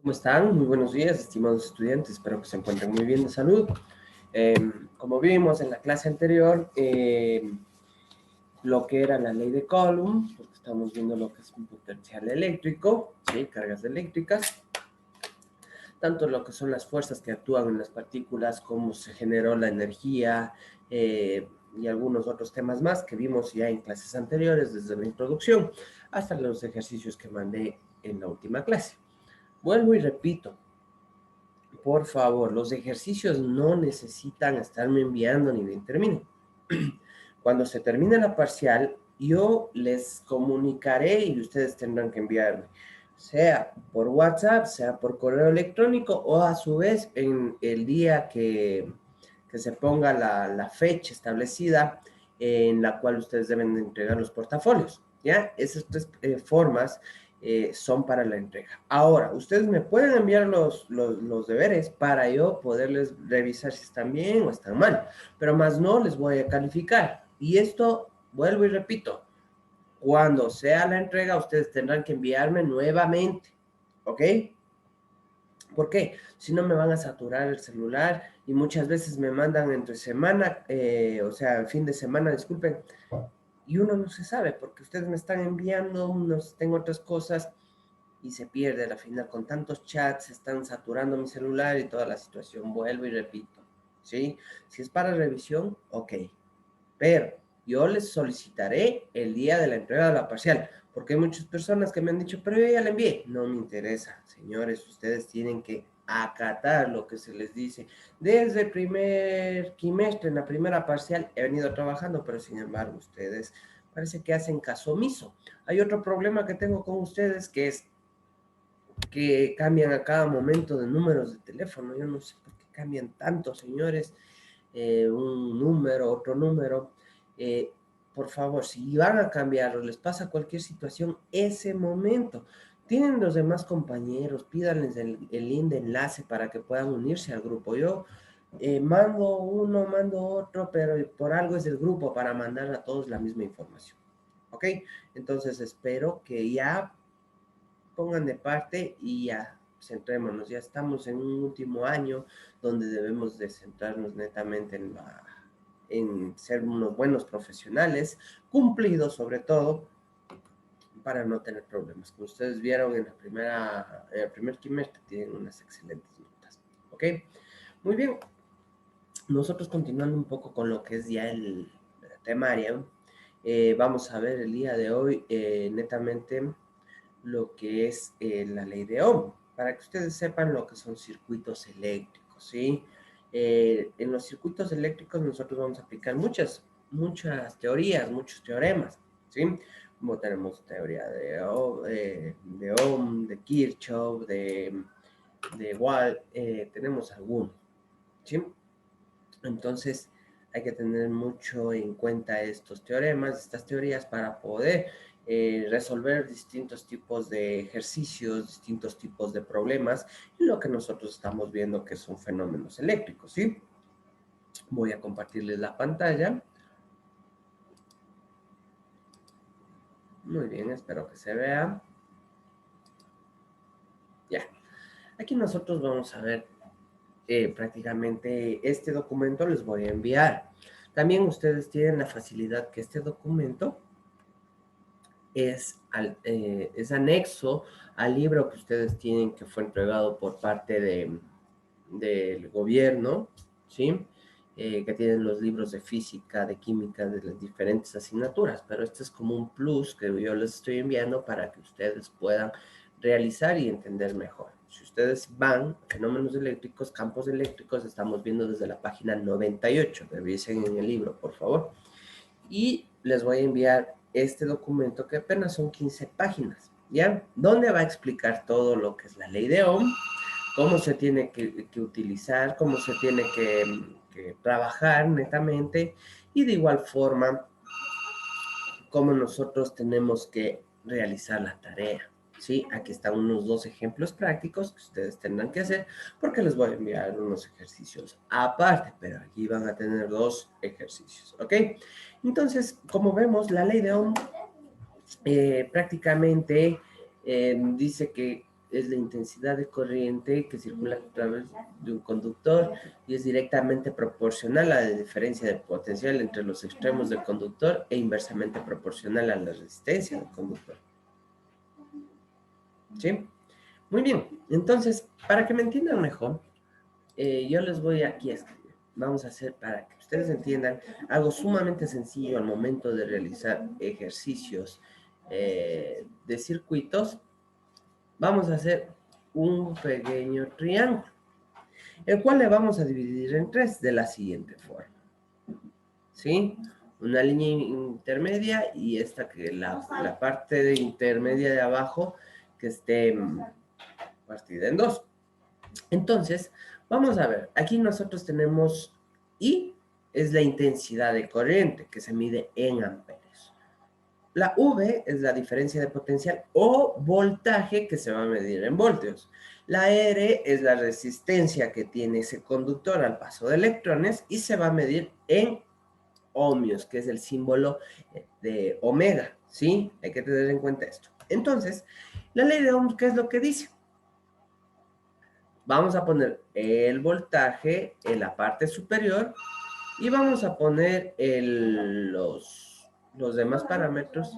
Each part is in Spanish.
¿Cómo están? Muy buenos días, estimados estudiantes. Espero que se encuentren muy bien de salud. Eh, Como vimos en la clase anterior, lo que era la ley de Coulomb, porque estamos viendo lo que es un potencial eléctrico, ¿sí? Cargas eléctricas, tanto lo que son las fuerzas que actúan en las partículas, cómo se generó la energía y algunos otros temas más que vimos ya en clases anteriores, desde la introducción hasta los ejercicios que mandé en la última clase. Vuelvo y repito, por favor, los ejercicios no necesitan estarme enviando ni bien termine. Cuando se termine la parcial, yo les comunicaré y ustedes tendrán que enviarme, sea por WhatsApp, sea por correo electrónico o a su vez en el día que se ponga la fecha establecida en la cual ustedes deben de entregar los portafolios. ¿Ya? Esas tres formas son para la entrega. Ahora, ustedes me pueden enviar los deberes para yo poderles revisar si están bien o están mal, pero más no les voy a calificar. Y esto, vuelvo y repito, cuando sea la entrega, ustedes tendrán que enviarme nuevamente, ¿ok? ¿Por qué? Si no me van a saturar el celular y muchas veces me mandan entre semana, o sea, fin de semana, disculpen, y uno no se sabe porque ustedes me están enviando, tengo otras cosas y se pierde a la final con tantos chats, están saturando mi celular y toda la situación. Vuelvo y repito, ¿sí? Si es para revisión, ok, pero yo les solicitaré el día de la entrega de la parcial, porque hay muchas personas que me han dicho, pero yo ya la envié. No me interesa, señores, ustedes tienen que acatar lo que se les dice. Desde el primer quimestre, en la primera parcial, he venido trabajando, pero sin embargo, ustedes parece que hacen caso omiso. Hay otro problema que tengo con ustedes, que es que cambian a cada momento de números de teléfono. Yo no sé por qué cambian tanto, señores. Un número, otro número. Eh, por favor, si van a cambiar o les pasa cualquier situación, ese momento. Tienen los demás compañeros, pídanles el link de enlace para que puedan unirse al grupo. Yo mando uno, mando otro, pero por algo es el grupo para mandar a todos la misma información. ¿Ok? Entonces espero que ya pongan de parte y ya centrémonos. Ya estamos en un último año donde debemos de centrarnos netamente en ser unos buenos profesionales, cumplidos sobre todo, para no tener problemas. Como ustedes vieron en el primer trimestre, tienen unas excelentes notas. ¿Ok? Muy bien. Nosotros continuando un poco con lo que es ya el temario, vamos a ver el día de hoy netamente lo que es la ley de Ohm, para que ustedes sepan lo que son circuitos eléctricos, ¿sí? En los circuitos eléctricos nosotros vamos a aplicar muchas teorías, muchos teoremas, ¿sí? Como tenemos teoría de Ohm, de Kirchhoff, de Wall, tenemos algunos, ¿sí? Entonces, hay que tener mucho en cuenta estos teoremas, estas teorías para poder resolver distintos tipos de ejercicios, distintos tipos de problemas, y lo que nosotros estamos viendo que son fenómenos eléctricos, ¿sí? Voy a compartirles la pantalla. Muy bien, espero que se vea. Ya. Aquí nosotros vamos a ver prácticamente este documento les voy a enviar. También ustedes tienen la facilidad que este documento es anexo al libro que ustedes tienen que fue entregado por parte del gobierno, ¿sí? Que tienen los libros de física, de química, de las diferentes asignaturas, pero este es como un plus que yo les estoy enviando para que ustedes puedan realizar y entender mejor. Si ustedes van, fenómenos eléctricos, campos eléctricos, estamos viendo desde la página 98, revisen en el libro, por favor. Y les voy a enviar este documento que apenas son 15 páginas, ¿ya? Donde va a explicar todo lo que es la ley de Ohm, cómo se tiene que utilizar, cómo se tiene que trabajar netamente y de igual forma cómo nosotros tenemos que realizar la tarea. ¿Sí? Aquí están unos dos ejemplos prácticos que ustedes tendrán que hacer porque les voy a enviar unos ejercicios aparte, pero aquí van a tener dos ejercicios, ¿ok? Entonces, como vemos, la ley de Ohm prácticamente dice que es la intensidad de corriente que circula a través de un conductor y es directamente proporcional a la diferencia de potencial entre los extremos del conductor e inversamente proporcional a la resistencia del conductor. ¿Sí? Muy bien. Entonces, para que me entiendan mejor, yo les voy aquí a escribir. Vamos a hacer, para que ustedes entiendan, algo sumamente sencillo al momento de realizar ejercicios de circuitos. Vamos a hacer un pequeño triángulo, el cual le vamos a dividir en tres de la siguiente forma. ¿Sí? Una línea intermedia y esta que la parte de intermedia de abajo que esté partida en dos. Entonces, vamos a ver, aquí nosotros tenemos I, es la intensidad de corriente que se mide en amperios. La V es la diferencia de potencial o voltaje que se va a medir en voltios. La R es la resistencia que tiene ese conductor al paso de electrones y se va a medir en ohmios, que es el símbolo de omega, ¿sí? Hay que tener en cuenta esto. Entonces, la ley de Ohms, ¿qué es lo que dice? Vamos a poner el voltaje en la parte superior y vamos a poner los demás parámetros,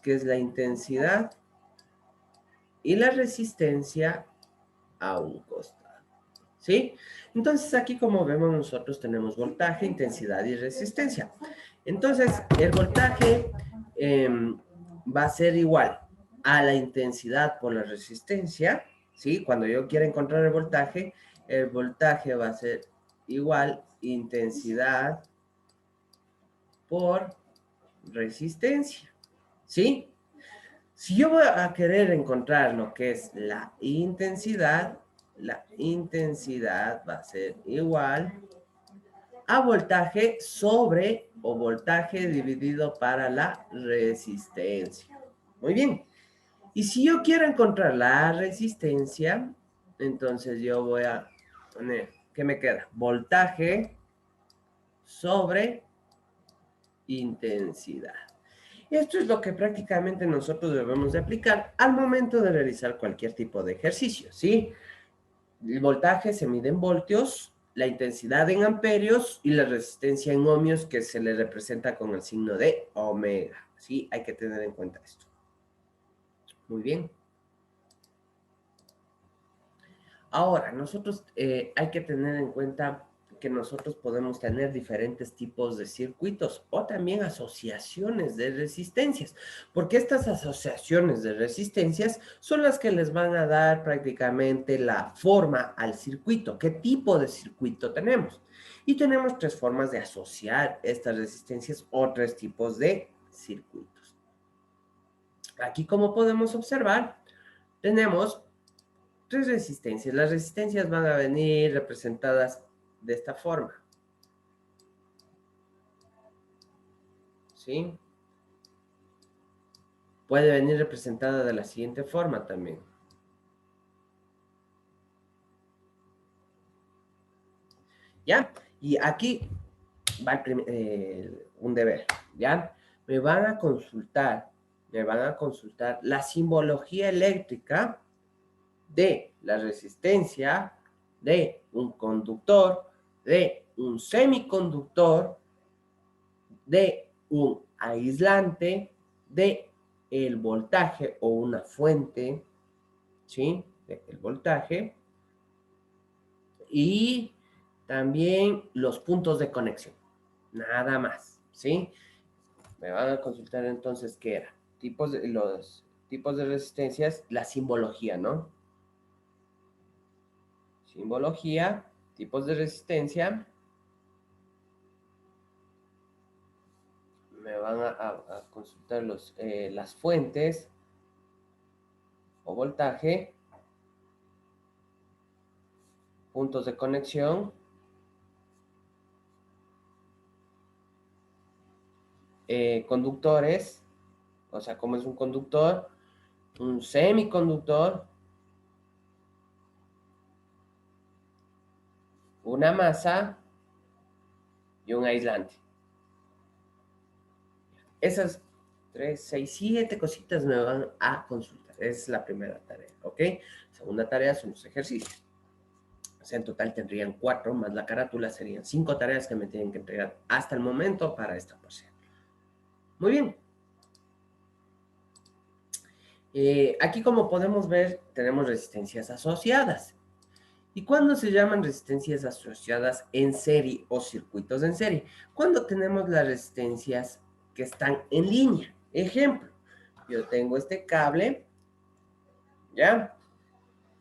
que es la intensidad y la resistencia a un costado. ¿Sí? Entonces aquí, como vemos, nosotros tenemos voltaje, intensidad y resistencia. Entonces, el voltaje va a ser igual a la intensidad por la resistencia, ¿sí? Cuando yo quiera encontrar el voltaje va a ser igual intensidad por resistencia, ¿sí? Si yo voy a querer encontrar lo que es la intensidad va a ser igual a voltaje sobre o voltaje dividido para la resistencia. Muy bien. Y si yo quiero encontrar la resistencia, entonces yo voy a poner, ¿qué me queda? Voltaje sobre intensidad. Esto es lo que prácticamente nosotros debemos de aplicar al momento de realizar cualquier tipo de ejercicio, ¿sí? El voltaje se mide en voltios, la intensidad en amperios y la resistencia en ohmios, que se le representa con el signo de omega, ¿sí? Hay que tener en cuenta esto. Muy bien. Ahora, nosotros hay que tener en cuenta que nosotros podemos tener diferentes tipos de circuitos o también asociaciones de resistencias, porque estas asociaciones de resistencias son las que les van a dar prácticamente la forma al circuito, qué tipo de circuito tenemos. Y tenemos tres formas de asociar estas resistencias o tres tipos de circuitos. Aquí, como podemos observar, tenemos tres resistencias. Las resistencias van a venir representadas de esta forma. ¿Sí? Puede venir representada de la siguiente forma también. ¿Ya? Y aquí va un deber, ¿ya? Me van a consultar la simbología eléctrica de la resistencia de un conductor, de un semiconductor, de un aislante, de el voltaje o una fuente, ¿sí? El voltaje y también los puntos de conexión, nada más, ¿sí? Me van a consultar entonces qué era. Los tipos de resistencias, la simbología, ¿no? Simbología, tipos de resistencia. Me van a consultar las fuentes o voltaje, puntos de conexión, conductores, o sea, como es un conductor, un semiconductor, una masa y un aislante. Esas 3, 6, 7 cositas me van a consultar. Es la primera tarea, ¿ok? Segunda tarea son los ejercicios. O sea, en total tendrían 4, más la carátula serían 5 tareas que me tienen que entregar hasta el momento para esta porción. Muy bien. Aquí, como podemos ver, tenemos resistencias asociadas. ¿Y cuándo se llaman resistencias asociadas en serie o circuitos en serie? Cuando tenemos las resistencias que están en línea. Ejemplo, yo tengo este cable, ¿ya?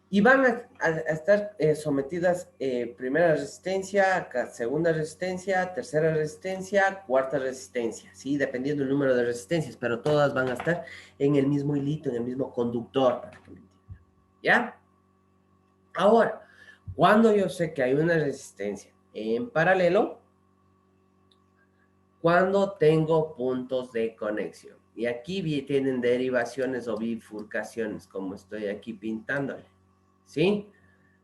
Y van a estar sometidas primera resistencia, segunda resistencia, tercera resistencia, cuarta resistencia, ¿sí? Dependiendo del número de resistencias, pero todas van a estar en el mismo hilito, en el mismo conductor, para que me entiendan, ¿ya? Ahora, cuando yo sé que hay una resistencia en paralelo, cuando tengo puntos de conexión. Y aquí tienen derivaciones o bifurcaciones, como estoy aquí pintándole, ¿sí?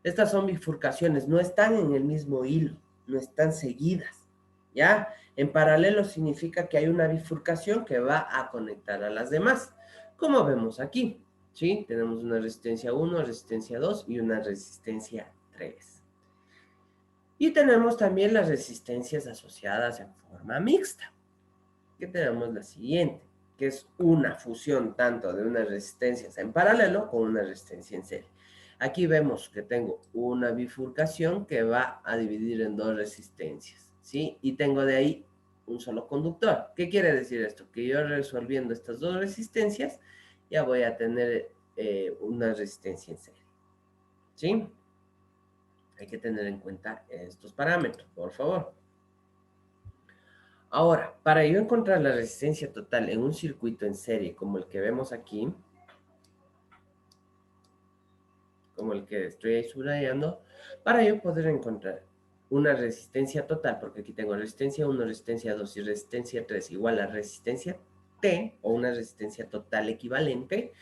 Estas son bifurcaciones, no están en el mismo hilo, no están seguidas, ¿ya? En paralelo significa que hay una bifurcación que va a conectar a las demás, como vemos aquí, ¿sí? Tenemos una resistencia 1, resistencia 2 y una resistencia 3. Y tenemos también las resistencias asociadas en forma mixta, que tenemos la siguiente, que es una fusión tanto de unas resistencias en paralelo con una resistencia en serie. Aquí vemos que tengo una bifurcación que va a dividir en 2 resistencias, ¿sí? Y tengo de ahí un solo conductor. ¿Qué quiere decir esto? Que yo resolviendo estas 2 resistencias ya voy a tener una resistencia en serie, ¿sí? Hay que tener en cuenta estos parámetros, por favor. Ahora, para yo encontrar la resistencia total en un circuito en serie como el que vemos aquí, como el que estoy ahí subrayando, para yo poder encontrar una resistencia total, porque aquí tengo resistencia 1, resistencia 2 y resistencia 3 igual a resistencia T, o una resistencia total equivalente,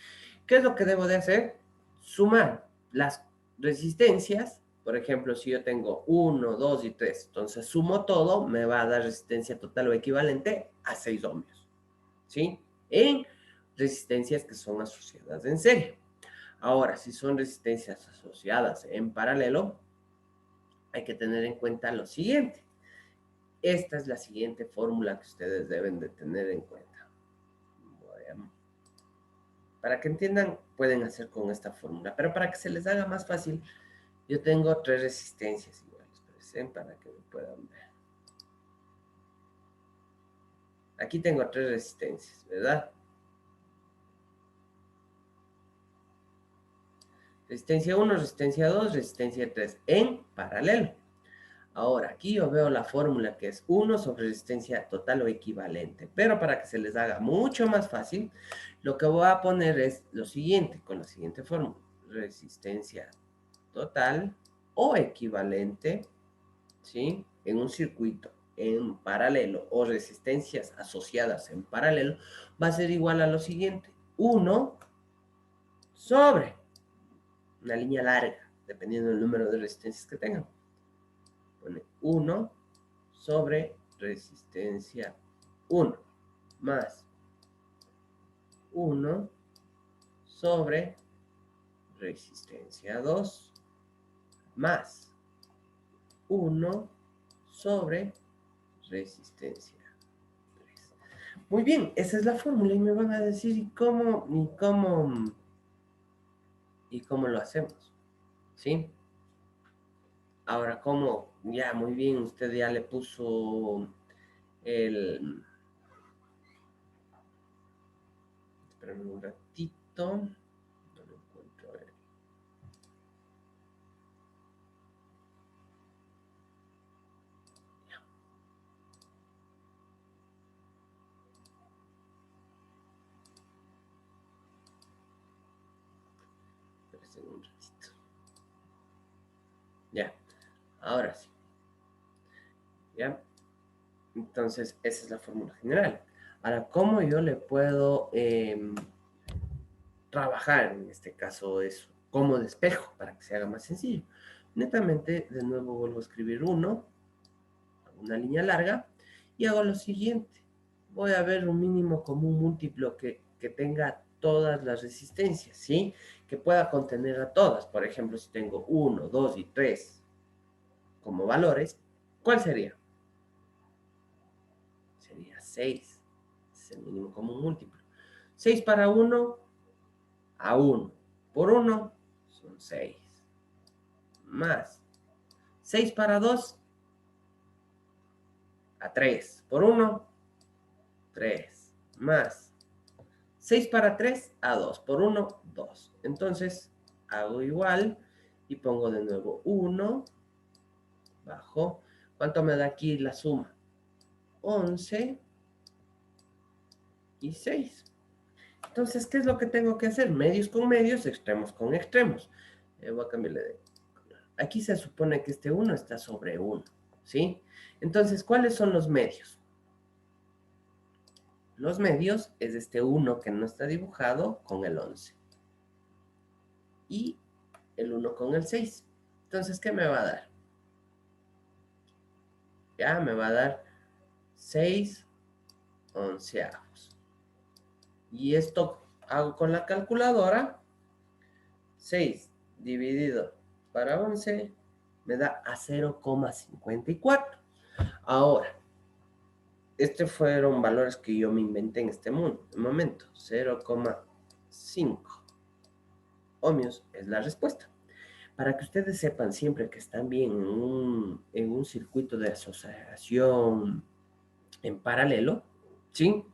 ¿qué es lo que debo de hacer? Sumar las resistencias. Por ejemplo, si yo tengo 1, 2 y 3, entonces sumo todo, me va a dar resistencia total o equivalente a 6 ohmios, ¿sí? En resistencias que son asociadas en serie. Ahora, si son resistencias asociadas en paralelo, hay que tener en cuenta lo siguiente. Esta es la siguiente fórmula que ustedes deben de tener en cuenta. Para que entiendan, pueden hacer con esta fórmula, pero para que se les haga más fácil, yo tengo 3 resistencias iguales, para que me puedan ver. Aquí tengo 3 resistencias, ¿verdad? Resistencia 1, resistencia 2, resistencia 3, en paralelo. Ahora, aquí yo veo la fórmula que es 1 sobre resistencia total o equivalente. Pero para que se les haga mucho más fácil, lo que voy a poner es lo siguiente, con la siguiente fórmula. Resistencia total o equivalente, ¿sí? En un circuito en paralelo o resistencias asociadas en paralelo, va a ser igual a lo siguiente. 1 sobre una línea larga, dependiendo del número de resistencias que tengan. Pone 1 sobre resistencia 1 más 1 sobre resistencia 2 más 1 sobre resistencia 3. Muy bien, esa es la fórmula y me van a decir y cómo lo hacemos, ¿sí? Ahora, ¿cómo? Ya, muy bien, usted ya le puso el... Espérame un ratito. No lo encuentro. Espérese un ratito. Ya, ahora sí. ¿Ya? Entonces, esa es la fórmula general. Ahora, ¿cómo yo le puedo trabajar en este caso eso? Como despejo, para que se haga más sencillo. Netamente, de nuevo vuelvo a escribir 1, una línea larga, y hago lo siguiente. Voy a ver un mínimo común múltiplo que tenga todas las resistencias, ¿sí? Que pueda contener a todas. Por ejemplo, si tengo 1, 2 y 3 como valores, ¿cuál sería? Sería 6. Es el mínimo común múltiplo. 6 para 1, a 1. Por 1 son 6. Más 6 para 2, a 3. Por 1, 3. Más 6 para 3, a 2. Por 1, 2. Entonces, hago igual y pongo de nuevo 1, bajo. ¿Cuánto me da aquí la suma? 11 y 6. Entonces, ¿qué es lo que tengo que hacer? Medios con medios, extremos con extremos. Voy a cambiarle de... Aquí se supone que este 1 está sobre 1, ¿sí? Entonces, ¿cuáles son los medios? Los medios es este 1 que no está dibujado con el 11. Y el 1 con el 6. Entonces, ¿qué me va a dar? Ya me va a dar 6 onceavos. Y esto hago con la calculadora. 6 dividido para 11 me da a 0,54. Ahora, estos fueron valores que yo me inventé en este momento. 0,5 ohmios es la respuesta. Para que ustedes sepan siempre que están bien en un circuito de asociación en paralelo, ¿sí?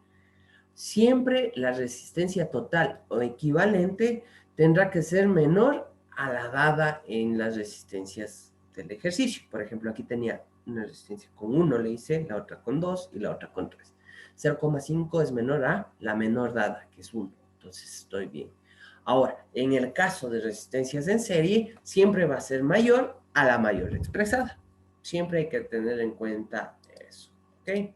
Siempre la resistencia total o equivalente tendrá que ser menor a la dada en las resistencias del ejercicio. Por ejemplo, aquí tenía una resistencia con 1, le hice, la otra con 2 y la otra con 3. 0,5 es menor a la menor dada, que es 1. Entonces estoy bien. Ahora, en el caso de resistencias en serie, siempre va a ser mayor a la mayor expresada. Siempre hay que tener en cuenta eso. ¿Ok?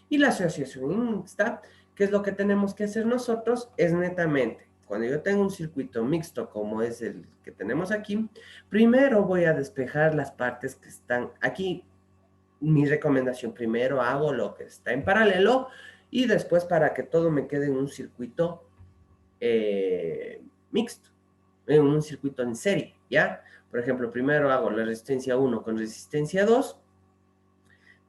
Y la asociación mixta, ¿qué es lo que tenemos que hacer nosotros? Es netamente, cuando yo tengo un circuito mixto como es el que tenemos aquí, primero voy a despejar las partes que están aquí. Mi recomendación, primero hago lo que está en paralelo y después para que todo me quede en un circuito mixto, en un circuito en serie, ¿ya? Por ejemplo, primero hago la resistencia 1 con resistencia 2,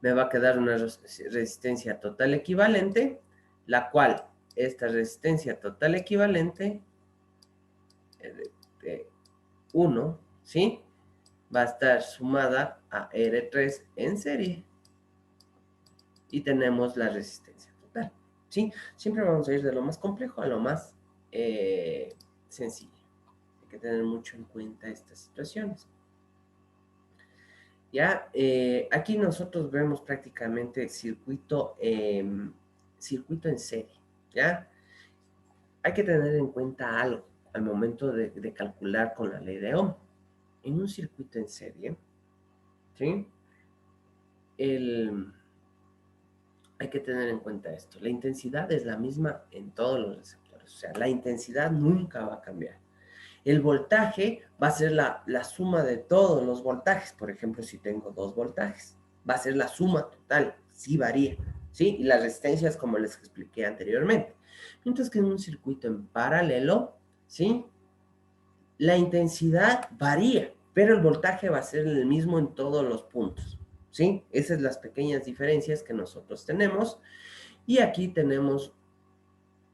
me va a quedar una resistencia total equivalente, la cual esta resistencia total equivalente de 1, ¿sí? Va a estar sumada a R3 en serie. Y tenemos la resistencia total, ¿sí? Siempre vamos a ir de lo más complejo a lo más sencillo. Hay que tener mucho en cuenta estas situaciones. Ya, aquí nosotros vemos prácticamente circuito en serie, ¿ya? Hay que tener en cuenta algo al momento de calcular con la ley de Ohm. En un circuito en serie, ¿sí? Hay que tener en cuenta esto. La intensidad es la misma en todos los receptores. O sea, la intensidad nunca va a cambiar. El voltaje va a ser la suma de todos los voltajes. Por ejemplo, si tengo 2 voltajes, va a ser la suma total. Sí varía, ¿sí? Y las resistencias, como les expliqué anteriormente. Mientras que en un circuito en paralelo, ¿sí? La intensidad varía, pero el voltaje va a ser el mismo en todos los puntos, ¿sí? Esas son las pequeñas diferencias que nosotros tenemos. Y aquí tenemos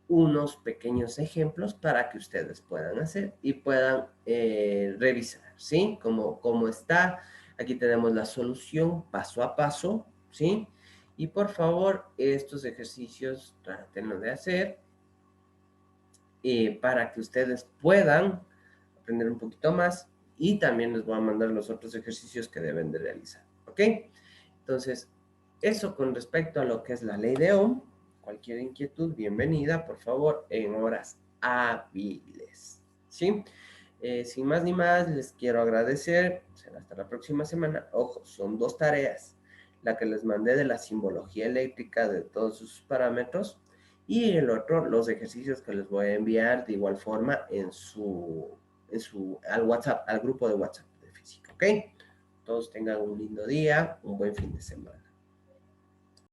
unos pequeños ejemplos para que ustedes puedan hacer y puedan revisar, ¿sí? Como está. Aquí tenemos la solución paso a paso, ¿sí? Y por favor, estos ejercicios trátenlo de hacer para que ustedes puedan aprender un poquito más y también les voy a mandar los otros ejercicios que deben de realizar, ¿ok? Entonces, eso con respecto a lo que es la ley de Ohm. Cualquier inquietud, bienvenida, por favor, en horas hábiles, ¿sí? Sin más ni más, les quiero agradecer. Será hasta la próxima semana. Ojo, son 2 tareas. La que les mandé de la simbología eléctrica de todos sus parámetros y el otro, los ejercicios que les voy a enviar de igual forma al WhatsApp, al grupo de WhatsApp de física, ¿ok? Todos tengan un lindo día, un buen fin de semana.